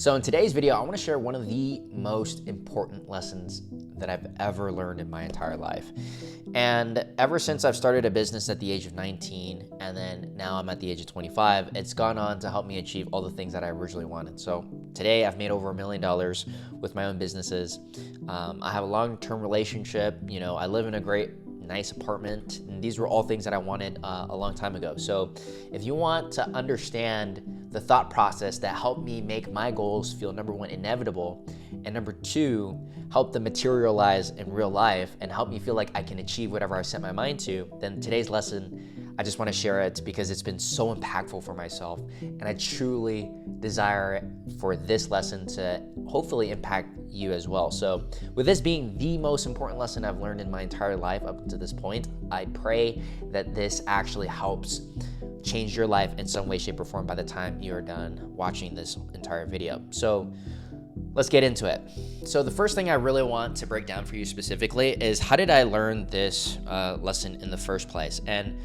So in today's video, I want to share one of the most important lessons that I've ever learned in my entire life. And ever since I've started a business at the age of 19, and then now I'm at the age of 25, it's gone on to help me achieve all the things that I originally wanted. So today I've made over $1 million with my own businesses. I have a long-term relationship. I live in a great, nice apartment, and these were all things that I wanted a long time ago. So if you want to understand the thought process that helped me make my goals feel, number one, inevitable, and number two, help them materialize in real life and help me feel like I can achieve whatever I set my mind to, then today's lesson, I just want to share it because it's been so impactful for myself, and I truly desire for this lesson to hopefully impact you as well. So with this being the most important lesson I've learned in my entire life up to this point, I pray that this actually helps change your life in some way, shape, or form by the time you're done watching this entire video. So let's get into it. So the first thing I really want to break down for you specifically is, how did I learn this lesson in the first place? And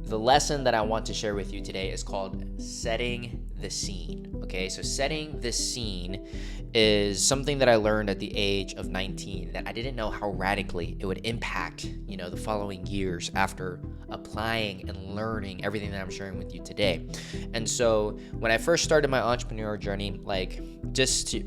the lesson that I want to share with you today is called setting the scene. Okay, so setting the scene is something that I learned at the age of 19 that I didn't know how radically it would impact, the following years after applying and learning everything that I'm sharing with you today. And so when I first started my entrepreneur journey,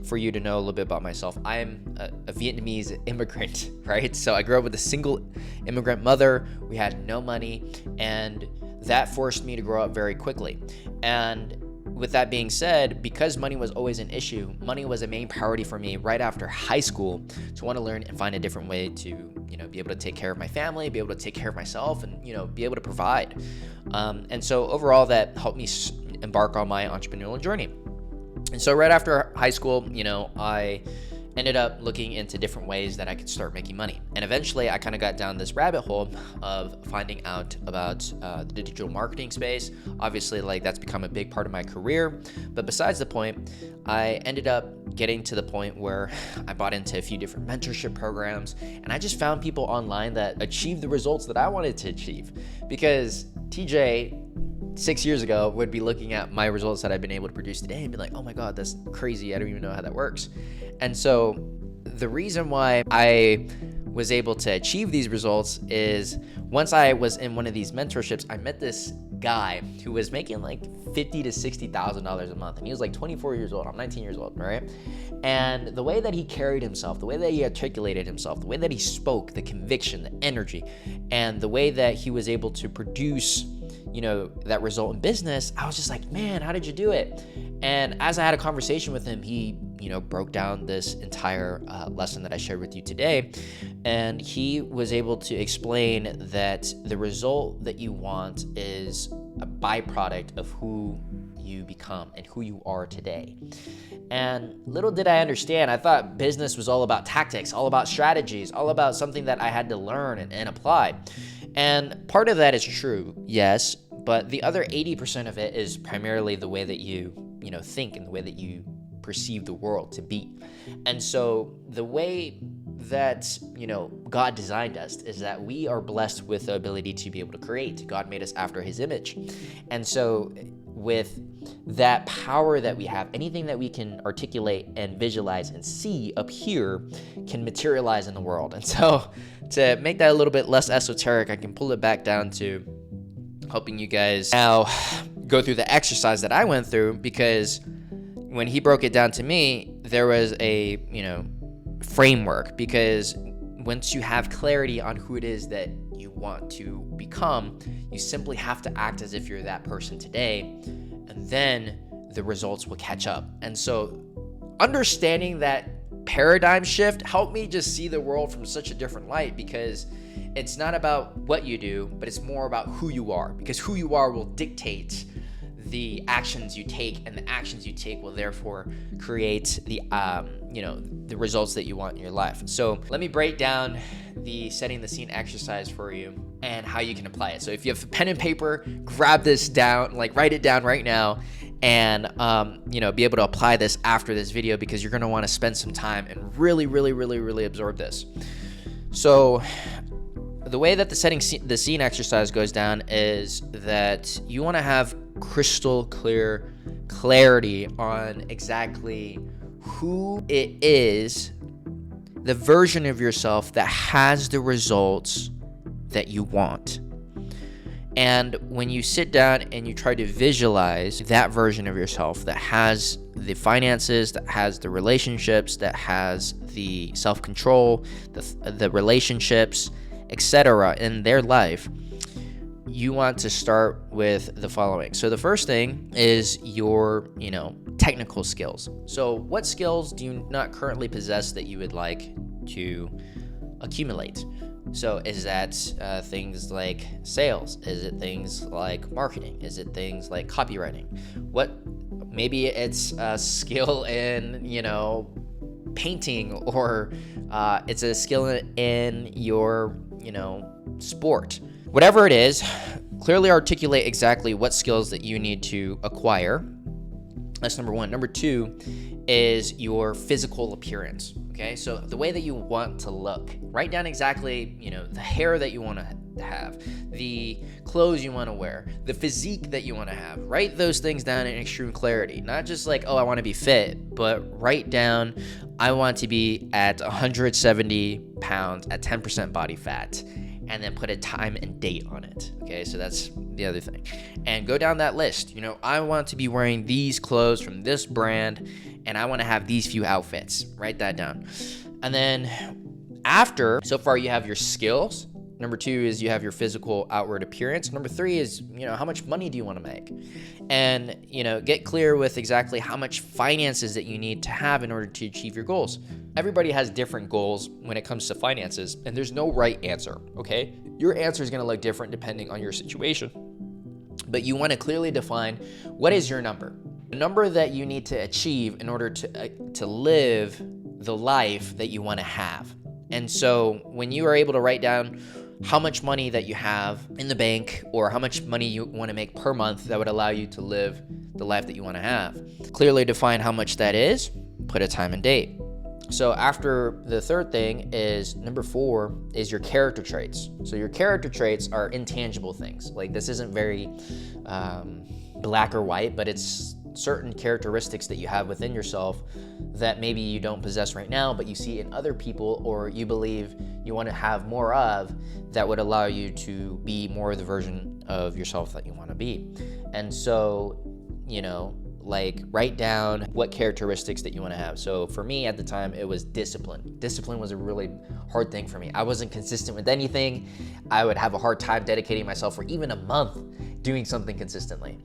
for you to know a little bit about myself, I am a Vietnamese immigrant, right? So I grew up with a single immigrant mother. We had no money, and that forced me to grow up very quickly. And with that being said, because money was always an issue, money was a main priority for me right after high school to want to learn and find a different way to, be able to take care of my family, be able to take care of myself, and, be able to provide. And so overall, that helped me embark on my entrepreneurial journey. And so right after high school, I ended up looking into different ways that I could start making money. And eventually I kind of got down this rabbit hole of finding out about the digital marketing space. Obviously, that's become a big part of my career. But besides the point, I ended up getting to the point where I bought into a few different mentorship programs, and I just found people online that achieved the results that I wanted to achieve. Because TJ 6 years ago would be looking at my results that I've been able to produce today and be like, oh my God, that's crazy. I don't even know how that works. And so the reason why I was able to achieve these results is, once I was in one of these mentorships, I met this guy who was making $50,000 to $60,000 a month, and he was 24 years old. I'm 19 years old, right? And the way that he carried himself, the way that he articulated himself, the way that he spoke, the conviction, the energy, and the way that he was able to produce that result in business, I was just like, man, how did you do it? And as I had a conversation with him, he broke down this entire lesson that I shared with you today. And he was able to explain that the result that you want is a byproduct of who you become and who you are today. And little did I understand, I thought business was all about tactics, all about strategies, all about something that I had to learn and apply. And part of that is true, yes, but the other 80% of it is primarily the way that you think and the way that you perceive the world to be. And so the way that, God designed us is that we are blessed with the ability to be able to create. God made us after his image. And so with that power that we have, anything that we can articulate and visualize and see up here can materialize in the world. And so to make that a little bit less esoteric, I can pull it back down to helping you guys now go through the exercise that I went through, because when he broke it down to me, there was a, framework, because once you have clarity on who it is that you want to become, you simply have to act as if you're that person today, and then the results will catch up. And so understanding that paradigm shift helped me just see the world from such a different light, because it's not about what you do, but it's more about who you are, because who you are will dictate the actions you take, and the actions you take will therefore create the results that you want in your life. So let me break down the setting the scene exercise for you and how you can apply it. So if you have a pen and paper, grab this down, write it down right now, and be able to apply this after this video, because you're going to want to spend some time and really absorb this. So the way that the scene exercise goes down is that you want to have crystal clear clarity on exactly who it is, the version of yourself that has the results that you want. And when you sit down and you try to visualize that version of yourself that has the finances, that has the relationships, that has the self-control, the relationships, etc. in their life, you want to start with the following. So the first thing is your, technical skills. So what skills do you not currently possess that you would like to accumulate? So is that things like sales? Is it things like marketing? Is it things like copywriting? Maybe it's a skill in, painting, or it's a skill in your, sport. Whatever it is, clearly articulate exactly what skills that you need to acquire. That's number one. Number two is your physical appearance. Okay, so the way that you want to look. Write down exactly, the hair that you want to have, the clothes you want to wear, the physique that you want to have. Write those things down in extreme clarity. Not just like, oh, I want to be fit, but write down, I want to be at 170 pounds at 10% body fat. And then put a time and date on it. Okay, so that's the other thing. And go down that list. I want to be wearing these clothes from this brand, and I want to have these few outfits. Write that down. And then so far you have your skills. Number two is you have your physical outward appearance. Number three is, how much money do you want to make? And, get clear with exactly how much finances that you need to have in order to achieve your goals. Everybody has different goals when it comes to finances, and there's no right answer, okay? Your answer is going to look different depending on your situation. But you want to clearly define what is your number. The number that you need to achieve in order to live the life that you want to have. And so when you are able to write down how much money that you have in the bank or how much money you want to make per month that would allow you to live the life that you want to have, clearly define how much that is, put a time and date. So after the third thing is number 4 is your character traits. So your character traits are intangible things. Like this isn't very black or white, but it's certain characteristics that you have within yourself that maybe you don't possess right now, but you see in other people, or you believe you want to have more of, that would allow you to be more of the version of yourself that you want to be. And so, like write down what characteristics that you want to have. So for me at the time, it was discipline. Discipline was a really hard thing for me. I wasn't consistent with anything. I would have a hard time dedicating myself for even a month doing something consistently.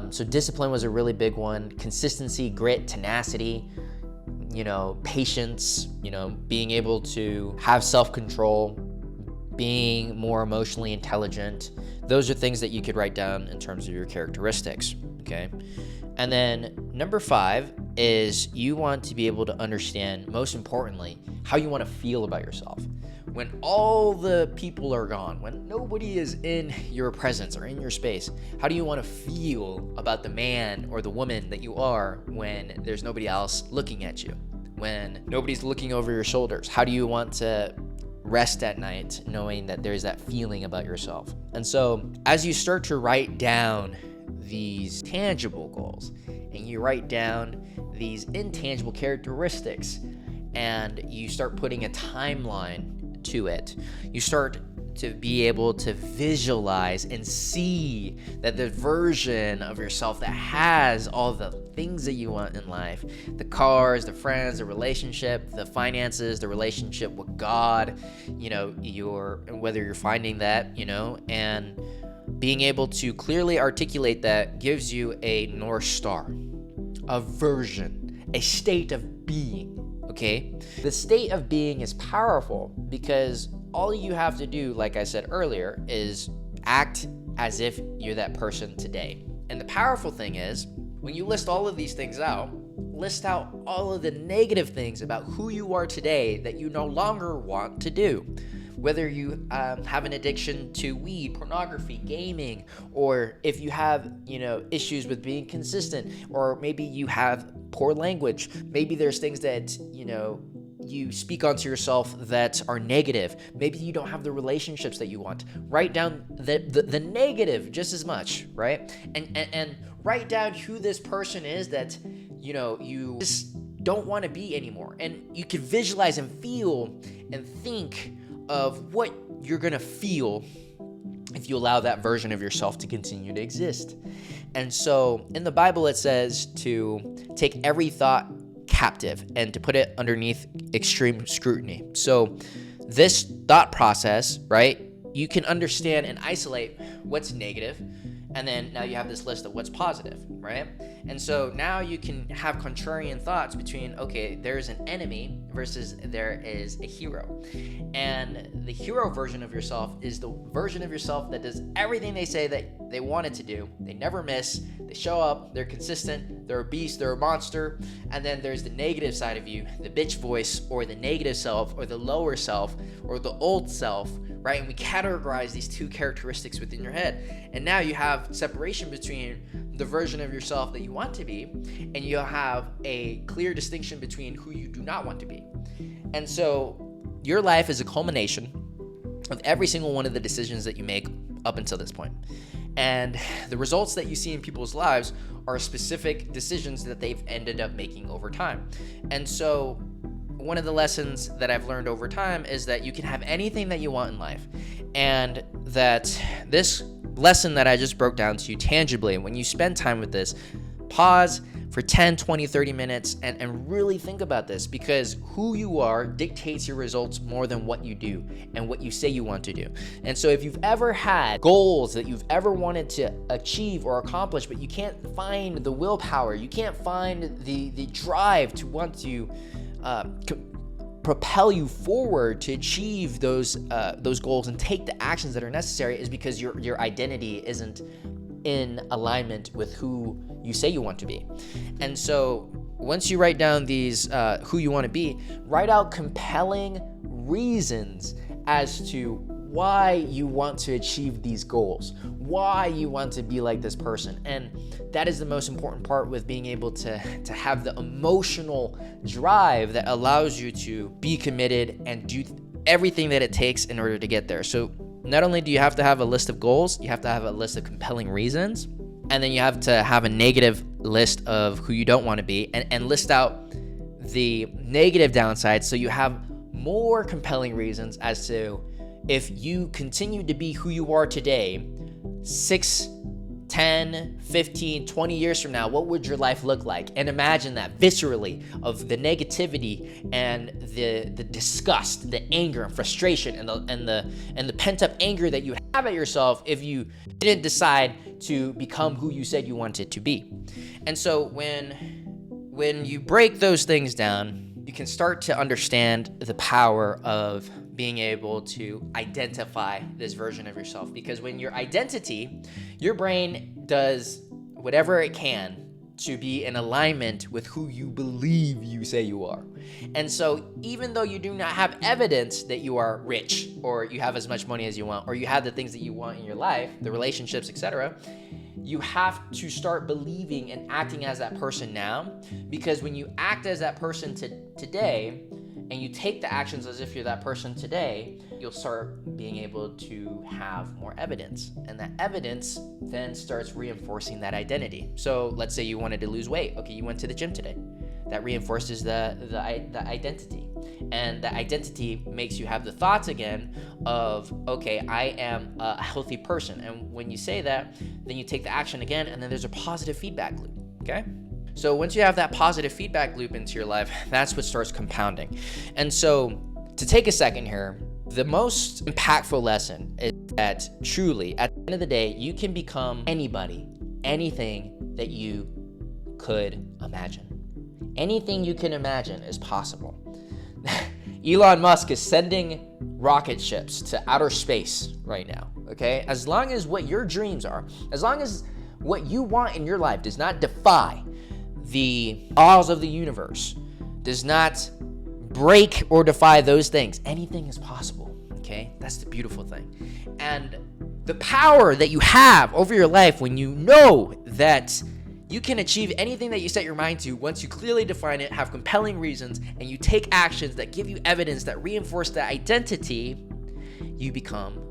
So discipline was a really big one. Consistency, grit, tenacity, patience, being able to have self-control, being more emotionally intelligent. Those are things that you could write down in terms of your characteristics, okay? And then number 5 is you want to be able to understand, most importantly, how you want to feel about yourself. When all the people are gone, when nobody is in your presence or in your space, how do you want to feel about the man or the woman that you are when there's nobody else looking at you? When nobody's looking over your shoulders, how do you want to rest at night knowing that there's that feeling about yourself? And so as you start to write down these tangible goals and you write down these intangible characteristics and you start putting a timeline to it, you start to be able to visualize and see that the version of yourself that has all the things that you want in life, the cars, the friends, the relationship, the finances, the relationship with God, whether you're finding that, and being able to clearly articulate that gives you a North Star, a version, a state of being. Okay? The state of being is powerful because all you have to do, like I said earlier, is act as if you're that person today. And the powerful thing is, when you list all of these things out, list out all of the negative things about who you are today that you no longer want to do. Whether you have an addiction to weed, pornography, gaming, or if you have, issues with being consistent, or maybe you have poor language. Maybe there's things that, you speak onto yourself that are negative. Maybe you don't have the relationships that you want. Write down the negative just as much, right? And write down who this person is that, you just don't want to be anymore. And you can visualize and feel and think of what you're going to feel if you allow that version of yourself to continue to exist. And so in the Bible, it says to take every thought captive and to put it underneath extreme scrutiny. So this thought process, right, you can understand and isolate what's negative, and then now you have this list of what's positive, right? And so now you can have contrarian thoughts between, okay, there's an enemy versus there is a hero. And the hero version of yourself is the version of yourself that does everything they say that they wanted to do. They never miss, they show up, they're consistent, they're a beast, they're a monster. And then there's the negative side of you, the bitch voice, or the negative self, or the lower self, or the old self, right? And we categorize these two characteristics within your head. And now you have separation between the version of yourself that you want to be, and you'll have a clear distinction between who you do not want to be. And so your life is a culmination of every single one of the decisions that you make up until this point. And the results that you see in people's lives are specific decisions that they've ended up making over time. And so one of the lessons that I've learned over time is that you can have anything that you want in life. And that this lesson that I just broke down to you tangibly, when you spend time with this, pause for 10, 20, 30 minutes and really think about this, because who you are dictates your results more than what you do and what you say you want to do. And so if you've ever had goals that you've ever wanted to achieve or accomplish, but you can't find the willpower, you can't find the drive to want to propel you forward to achieve those goals and take the actions that are necessary, is because your identity isn't in alignment with who you say you want to be. And so once you write down these who you want to be, write out compelling reasons as to why you want to achieve these goals, why you want to be like this person. And that is the most important part with being able to have the emotional drive that allows you to be committed and do everything that it takes in order to get there. So not only do you have to have a list of goals, you have to have a list of compelling reasons, and then you have to have a negative list of who you don't want to be, and list out the negative downsides so you have more compelling reasons as to if you continue to be who you are today, 6, 10, 15, 20 years from now, what would your life look like? And imagine that viscerally, of the negativity and the disgust, the anger and frustration and the pent-up anger that you have at yourself if you didn't decide to become who you said you wanted to be. And so when you break those things down, you can start to understand the power of being able to identify this version of yourself. Because when your identity, your brain does whatever it can to be in alignment with who you believe you say you are. And so even though you do not have evidence that you are rich, or you have as much money as you want, or you have the things that you want in your life, the relationships, etc., you have to start believing and acting as that person now. Because when you act as that person today, and you take the actions as if you're that person today, you'll start being able to have more evidence. And that evidence then starts reinforcing that identity. So let's say you wanted to lose weight. Okay, you went to the gym today. That reinforces the identity. And the identity makes you have the thoughts again of, okay, I am a healthy person. And when you say that, then you take the action again, and then there's a positive feedback loop, okay? So once you have that positive feedback loop into your life, that's what starts compounding. And so to take a second here, the most impactful lesson is that truly, at the end of the day, you can become anybody, anything that you could imagine. Anything you can imagine is possible. Elon Musk is sending rocket ships to outer space right now, okay? As long as what your dreams are, as long as what you want in your life does not defy the laws of the universe, does not break or defy those things, anything is possible, okay? That's the beautiful thing. And the power that you have over your life when you know that you can achieve anything that you set your mind to, once you clearly define it, have compelling reasons, and you take actions that give you evidence that reinforce that identity, you become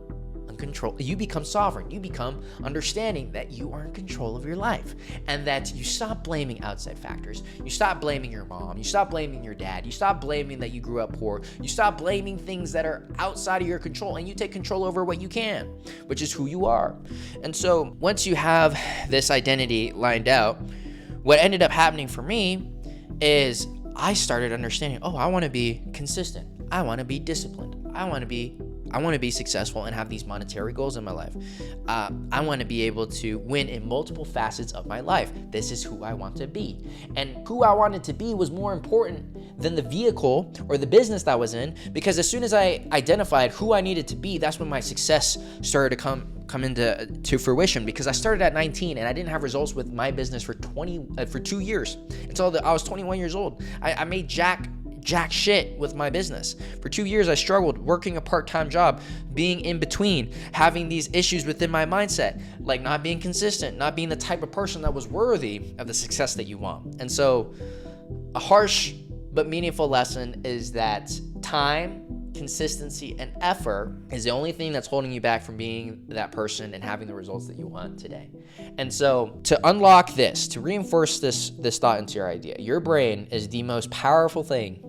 control. You become sovereign. You become understanding that you are in control of your life, and that you stop blaming outside factors. You stop blaming your mom. You stop blaming your dad. You stop blaming that you grew up poor. You stop blaming things that are outside of your control, and you take control over what you can, which is who you are. And so once you have this identity lined out, what ended up happening for me is I started understanding, I want to be consistent. I want to be disciplined. I want to be successful and have these monetary goals in my life. I want to be able to win in multiple facets of my life. This is who I want to be. And who I wanted to be was more important than the vehicle or the business that I was in, because as soon as I identified who I needed to be, that's when my success started to come into fruition, because I started at 19 and I didn't have results with my business for 2 years until I was 21 years old. I made jack shit with my business. For 2 years, I struggled working a part-time job, being in between, having these issues within my mindset, like not being consistent, not being the type of person that was worthy of the success that you want. And so a harsh but meaningful lesson is that time, consistency, and effort is the only thing that's holding you back from being that person and having the results that you want today. And so to unlock this, to reinforce this thought into your idea, your brain is the most powerful thing.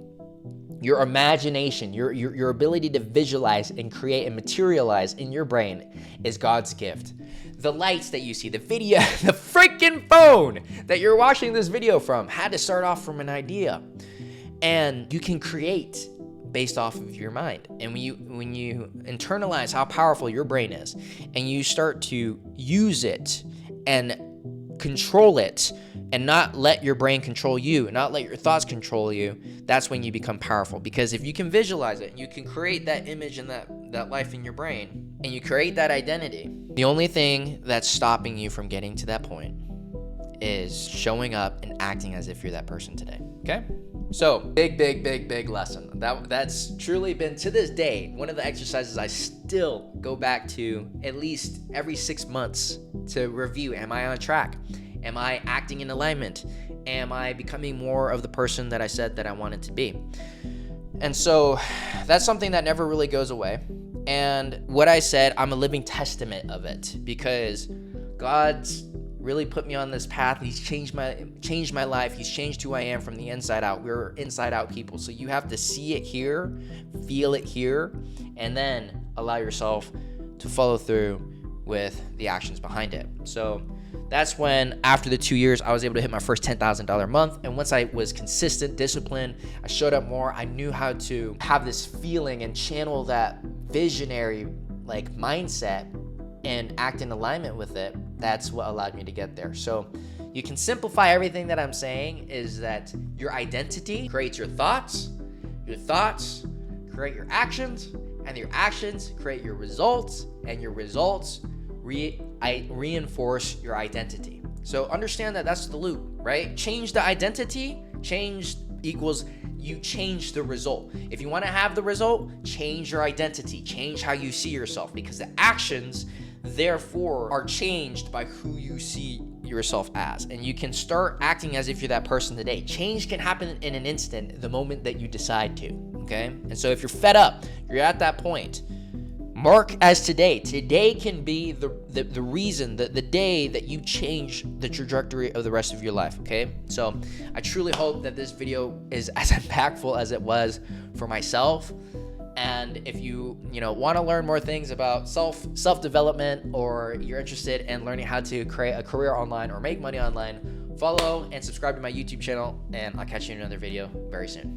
Your imagination, your ability to visualize and create and materialize in your brain is God's gift. The lights that you see, the video, the freaking phone that you're watching this video from had to start off from an idea. And you can create based off of your mind. And when you internalize how powerful your brain is, and you start to use it and control it, and not let your brain control you, not let your thoughts control you, that's when you become powerful. Because if you can visualize it, you can create that image and that life in your brain, and you create that identity, the only thing that's stopping you from getting to that point is showing up and acting as if you're that person today. Okay? So big lesson. That's truly been, to this day, one of the exercises I still go back to at least every 6 months to review. Am I on track? Am I acting in alignment? Am I becoming more of the person that I said that I wanted to be? And so that's something that never really goes away. And what I said, I'm a living testament of it, because God's really put me on this path. He's changed my life. He's changed who I am from the inside out. We're inside out people. So you have to see it here, feel it here, and then allow yourself to follow through with the actions behind it. So that's when, after the 2 years, I was able to hit my first $10,000 month. And once I was consistent, disciplined, I showed up more. I knew how to have this feeling and channel that visionary mindset and act in alignment with it. That's what allowed me to get there. So you can simplify everything that I'm saying is that your identity creates your thoughts create your actions, and your actions create your results, and your results reinforce your identity. So understand that that's the loop, right? Change the identity, change equals you change the result. If you want to have the result, change your identity, change how you see yourself, because the actions therefore are changed by who you see yourself as. And you can start acting as if you're that person today. Change can happen in an instant, the moment that you decide to, okay? And so if you're fed up, you're at that point, mark as today. Today can be the reason, the day that you change the trajectory of the rest of your life, okay? So I truly hope that this video is as impactful as it was for myself. And if you want to learn more things about self-development, or you're interested in learning how to create a career online or make money online, follow and subscribe to my YouTube channel, and I'll catch you in another video very soon.